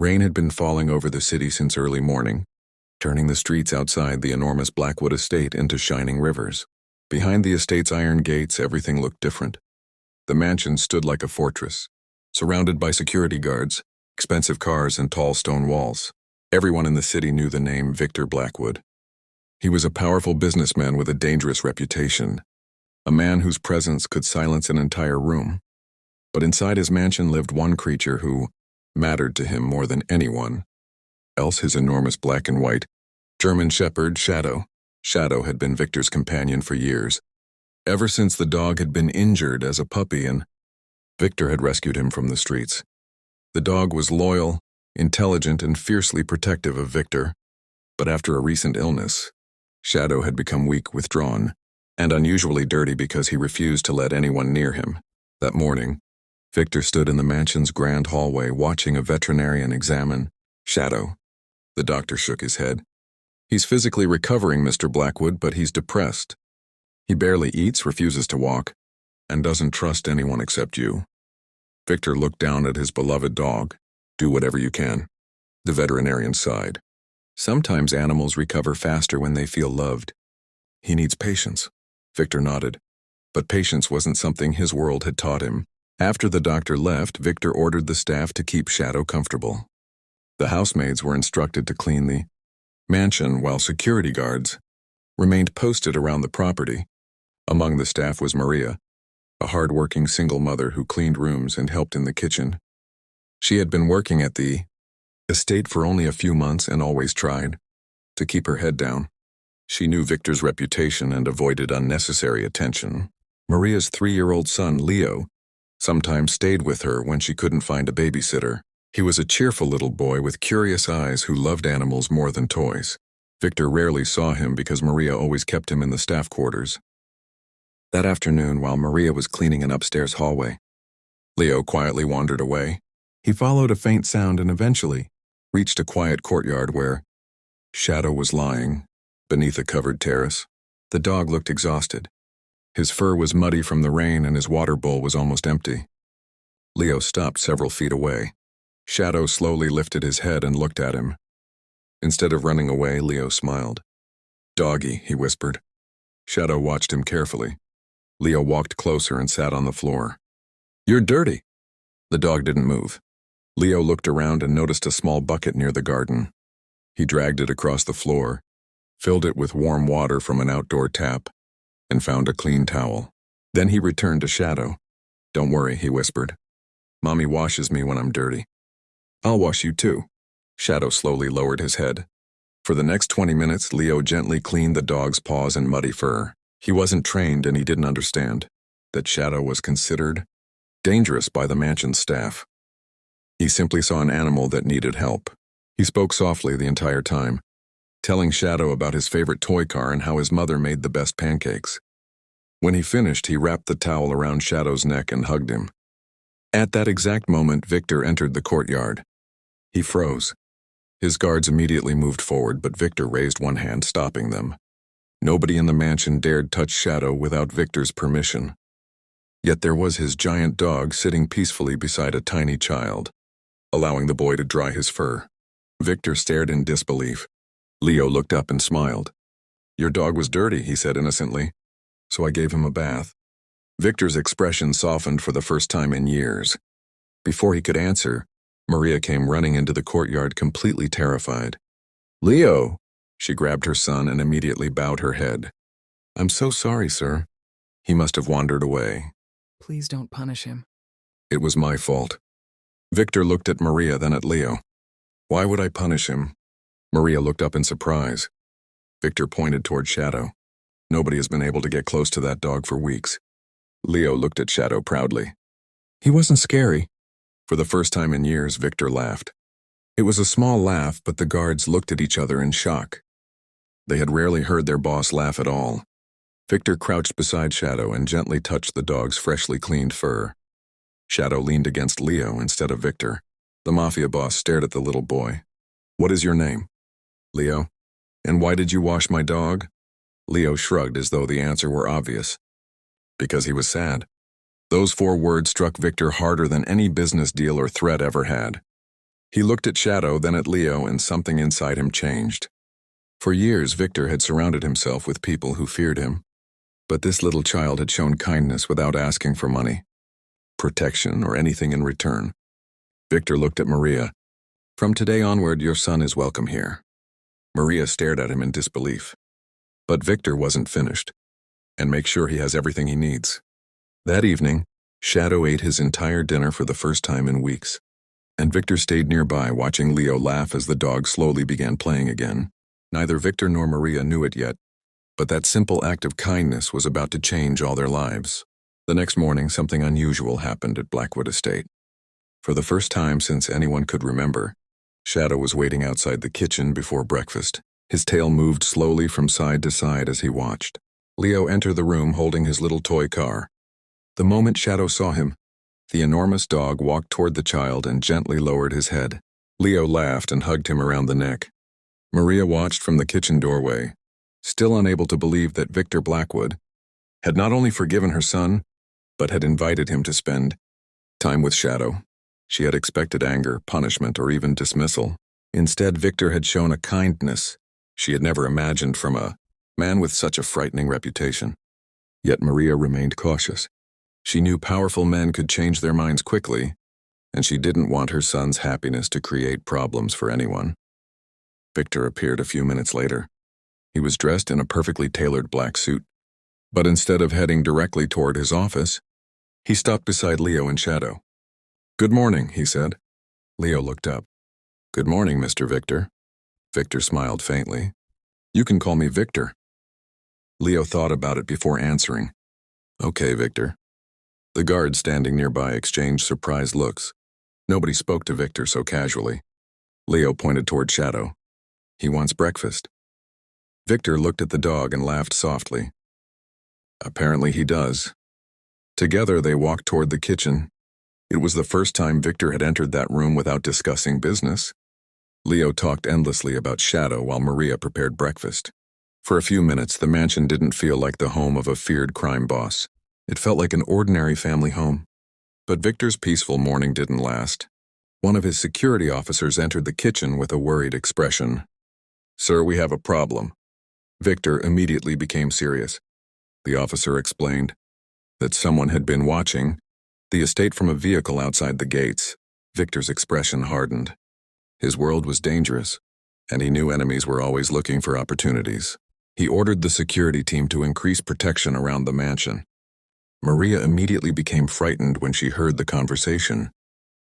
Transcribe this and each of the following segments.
Rain had been falling over the city since early morning, turning the streets outside the enormous Blackwood estate into shining rivers. Behind the estate's iron gates, everything looked different. The mansion stood like a fortress, surrounded by security guards, expensive cars, and tall stone walls. Everyone in the city knew the name Victor Blackwood. He was a powerful businessman with a dangerous reputation, a man whose presence could silence an entire room. But inside his mansion lived one creature who mattered to him more than anyone else: his enormous black and white German shepherd, Shadow. Shadow had been Victor's companion for years, ever since the dog had been injured as a puppy and Victor had rescued him from the streets. The dog was loyal, intelligent, and fiercely protective of Victor, but after a recent illness, Shadow had become weak, withdrawn, and unusually dirty because he refused to let anyone near him. That morning, Victor stood in the mansion's grand hallway watching a veterinarian examine Shadow. The doctor shook his head. "He's physically recovering, Mr. Blackwood, but he's depressed. He barely eats, refuses to walk, and doesn't trust anyone except you." Victor looked down at his beloved dog. "Do whatever you can." The veterinarian sighed. "Sometimes animals recover faster when they feel loved. He needs patience." Victor nodded, but patience wasn't something his world had taught him. After the doctor left, Victor ordered the staff to keep Shadow comfortable. The housemaids were instructed to clean the mansion while security guards remained posted around the property. Among the staff was Maria, a hard-working single mother who cleaned rooms and helped in the kitchen. She had been working at the estate for only a few months and always tried to keep her head down. She knew Victor's reputation and avoided unnecessary attention. Maria's 3-year-old son, Leo, sometimes stayed with her when she couldn't find a babysitter. He was a cheerful little boy with curious eyes who loved animals more than toys. Victor rarely saw him because Maria always kept him in the staff quarters. That afternoon, while Maria was cleaning an upstairs hallway, Leo quietly wandered away. He followed a faint sound and eventually reached a quiet courtyard where Shadow was lying beneath a covered terrace. The dog looked exhausted. His fur was muddy from the rain and his water bowl was almost empty. Leo stopped several feet away. Shadow slowly lifted his head and looked at him. Instead of running away, Leo smiled. "Doggy," he whispered. Shadow watched him carefully. Leo walked closer and sat on the floor. "You're dirty." The dog didn't move. Leo looked around and noticed a small bucket near the garden. He dragged it across the floor, filled it with warm water from an outdoor tap, and found a clean towel. Then he returned to Shadow. "Don't worry," he whispered. "Mommy washes me when I'm dirty." "I'll wash you too." Shadow slowly lowered his head. For the next 20 minutes, Leo gently cleaned the dog's paws and muddy fur. He wasn't trained and he didn't understand that Shadow was considered dangerous by the mansion staff. He simply saw an animal that needed help. He spoke softly the entire time, telling Shadow about his favorite toy car and how his mother made the best pancakes. When he finished, he wrapped the towel around Shadow's neck and hugged him. At that exact moment, Victor entered the courtyard. He froze. His guards immediately moved forward, but Victor raised one hand, stopping them. Nobody in the mansion dared touch Shadow without Victor's permission. Yet there was his giant dog sitting peacefully beside a tiny child, allowing the boy to dry his fur. Victor stared in disbelief. Leo looked up and smiled. "Your dog was dirty," he said innocently, "so I gave him a bath." Victor's expression softened for the first time in years. Before he could answer, Maria came running into the courtyard completely terrified. "Leo!" She grabbed her son and immediately bowed her head. "I'm so sorry, sir. He must have wandered away." "Please don't punish him." "It was my fault." Victor looked at Maria, then at Leo. "Why would I punish him?" Maria looked up in surprise. Victor pointed toward Shadow. "Nobody has been able to get close to that dog for weeks." Leo looked at Shadow proudly. "He wasn't scary." For the first time in years, Victor laughed. It was a small laugh, but the guards looked at each other in shock. They had rarely heard their boss laugh at all. Victor crouched beside Shadow and gently touched the dog's freshly cleaned fur. Shadow leaned against Leo instead of Victor. The Mafia boss stared at the little boy. "What is your name?" "Leo." "And why did you wash my dog?" Leo shrugged as though the answer were obvious. "Because he was sad." Those 4 words struck Victor harder than any business deal or threat ever had. He looked at Shadow, then at Leo, and something inside him changed. For years, Victor had surrounded himself with people who feared him. But this little child had shown kindness without asking for money, protection, or anything in return. Victor looked at Maria. "From today onward, your son is welcome here." Maria stared at him in disbelief. But Victor wasn't finished. "And make sure he has everything he needs." That evening, Shadow ate his entire dinner for the first time in weeks. And Victor stayed nearby, watching Leo laugh as the dog slowly began playing again. Neither Victor nor Maria knew it yet, but that simple act of kindness was about to change all their lives. The next morning, something unusual happened at Blackwood Estate. For the first time since anyone could remember, Shadow was waiting outside the kitchen before breakfast. His tail moved slowly from side to side as he watched. Leo entered the room holding his little toy car. The moment Shadow saw him, the enormous dog walked toward the child and gently lowered his head. Leo laughed and hugged him around the neck. Maria watched from the kitchen doorway, still unable to believe that Victor Blackwood had not only forgiven her son, but had invited him to spend time with Shadow. She had expected anger, punishment, or even dismissal. Instead, Victor had shown a kindness she had never imagined from a man with such a frightening reputation. Yet Maria remained cautious. She knew powerful men could change their minds quickly, and she didn't want her son's happiness to create problems for anyone. Victor appeared a few minutes later. He was dressed in a perfectly tailored black suit, but instead of heading directly toward his office, he stopped beside Leo and Shadow. "Good morning," he said. Leo looked up. "Good morning, Mr. Victor." Victor smiled faintly. "You can call me Victor." Leo thought about it before answering. "Okay, Victor." The guards standing nearby exchanged surprised looks. Nobody spoke to Victor so casually. Leo pointed toward Shadow. "He wants breakfast." Victor looked at the dog and laughed softly. "Apparently he does." Together they walked toward the kitchen. It was the first time Victor had entered that room without discussing business. Leo talked endlessly about Shadow while Maria prepared breakfast. For a few minutes, the mansion didn't feel like the home of a feared crime boss. It felt like an ordinary family home. But Victor's peaceful morning didn't last. One of his security officers entered the kitchen with a worried expression. "Sir, we have a problem." Victor immediately became serious. The officer explained that someone had been watching the estate from a vehicle outside the gates. Victor's expression hardened. His world was dangerous, and he knew enemies were always looking for opportunities. He ordered the security team to increase protection around the mansion. Maria immediately became frightened when she heard the conversation.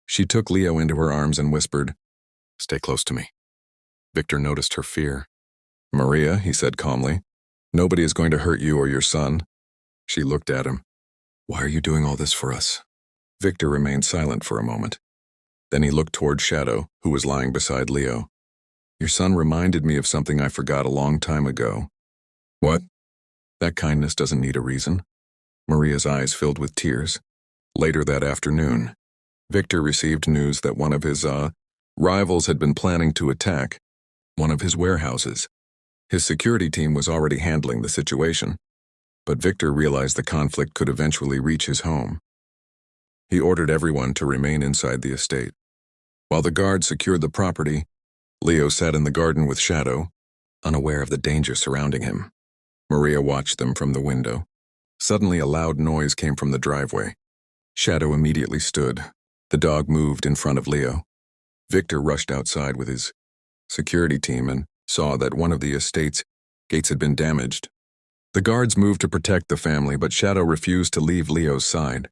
She took Leo into her arms and whispered, "Stay close to me." Victor noticed her fear. "Maria," he said calmly, "nobody is going to hurt you or your son." She looked at him. "Why are you doing all this for us?" Victor remained silent for a moment. Then he looked toward Shadow, who was lying beside Leo. "Your son reminded me of something I forgot a long time ago." "What?" "That kindness doesn't need a reason." Maria's eyes filled with tears. Later that afternoon, Victor received news that one of his, rivals had been planning to attack one of his warehouses. His security team was already handling the situation, but Victor realized the conflict could eventually reach his home. He ordered everyone to remain inside the estate. While the guards secured the property, Leo sat in the garden with Shadow, unaware of the danger surrounding him. Maria watched them from the window. Suddenly a loud noise came from the driveway. Shadow immediately stood. The dog moved in front of Leo. Victor rushed outside with his security team and saw that one of the estate's gates had been damaged. The guards moved to protect the family, but Shadow refused to leave Leo's side.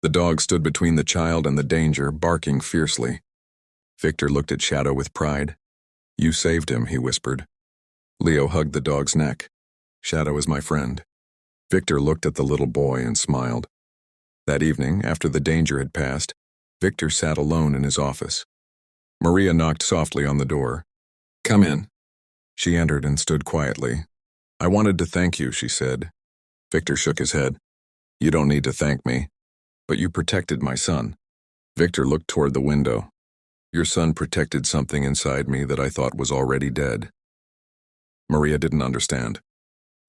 The dog stood between the child and the danger, barking fiercely. Victor looked at Shadow with pride. "You saved him," he whispered. Leo hugged the dog's neck. "Shadow is my friend." Victor looked at the little boy and smiled. That evening, after the danger had passed, Victor sat alone in his office. Maria knocked softly on the door. "Come in." She entered and stood quietly. "I wanted to thank you," she said. Victor shook his head. "You don't need to thank me, but you protected my son." Victor looked toward the window. "Your son protected something inside me that I thought was already dead." Maria didn't understand.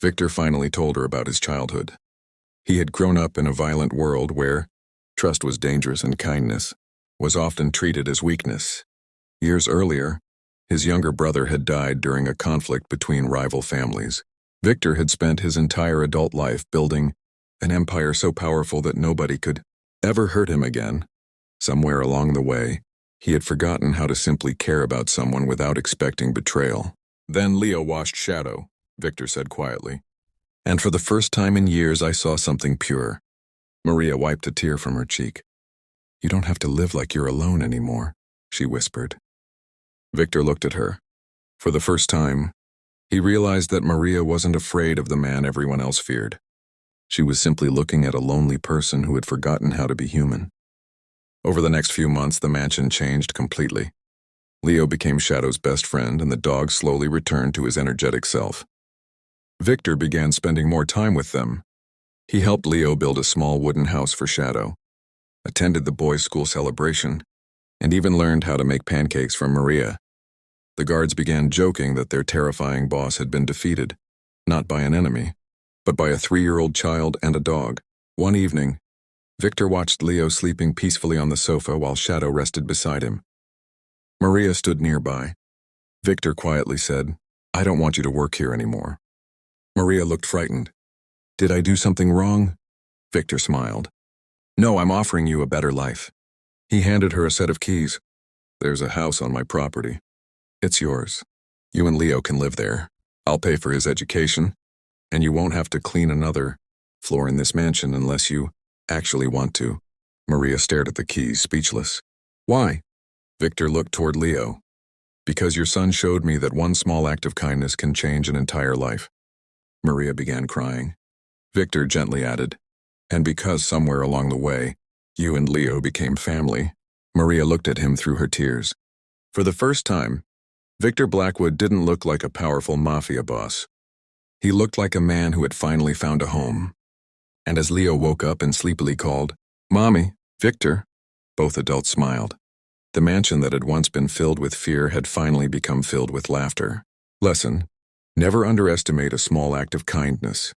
Victor finally told her about his childhood. He had grown up in a violent world where trust was dangerous and kindness was often treated as weakness. Years earlier, his younger brother had died during a conflict between rival families. Victor had spent his entire adult life building an empire so powerful that nobody could ever hurt him again. Somewhere along the way, he had forgotten how to simply care about someone without expecting betrayal. Then Leo watched Shadow, Victor said quietly. And for the first time in years, I saw something pure. Maria wiped a tear from her cheek. You don't have to live like you're alone anymore, she whispered. Victor looked at her. For the first time, he realized that Maria wasn't afraid of the man everyone else feared. She was simply looking at a lonely person who had forgotten how to be human. Over the next few months, the mansion changed completely. Leo became Shadow's best friend, and the dog slowly returned to his energetic self. Victor began spending more time with them. He helped Leo build a small wooden house for Shadow, attended the boys' school celebration, and even learned how to make pancakes from Maria. The guards began joking that their terrifying boss had been defeated, not by an enemy, but by a 3-year-old child and a dog. One evening, Victor watched Leo sleeping peacefully on the sofa while Shadow rested beside him. Maria stood nearby. Victor quietly said, I don't want you to work here anymore. Maria looked frightened. Did I do something wrong? Victor smiled. No, I'm offering you a better life. He handed her a set of keys. There's a house on my property. It's yours. You and Leo can live there. I'll pay for his education, and you won't have to clean another floor in this mansion unless you actually want to. Maria stared at the keys, speechless. Why? Victor looked toward Leo. Because your son showed me that one small act of kindness can change an entire life. Maria began crying. Victor gently added, and because somewhere along the way, you and Leo became family. Maria looked at him through her tears. For the first time, Victor Blackwood didn't look like a powerful mafia boss. He looked like a man who had finally found a home. And as Leo woke up and sleepily called, Mommy, Victor, both adults smiled. The mansion that had once been filled with fear had finally become filled with laughter. Lesson: never underestimate a small act of kindness.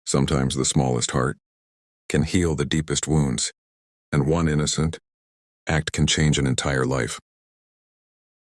Sometimes the smallest heart can heal the deepest wounds, and one innocent act can change an entire life.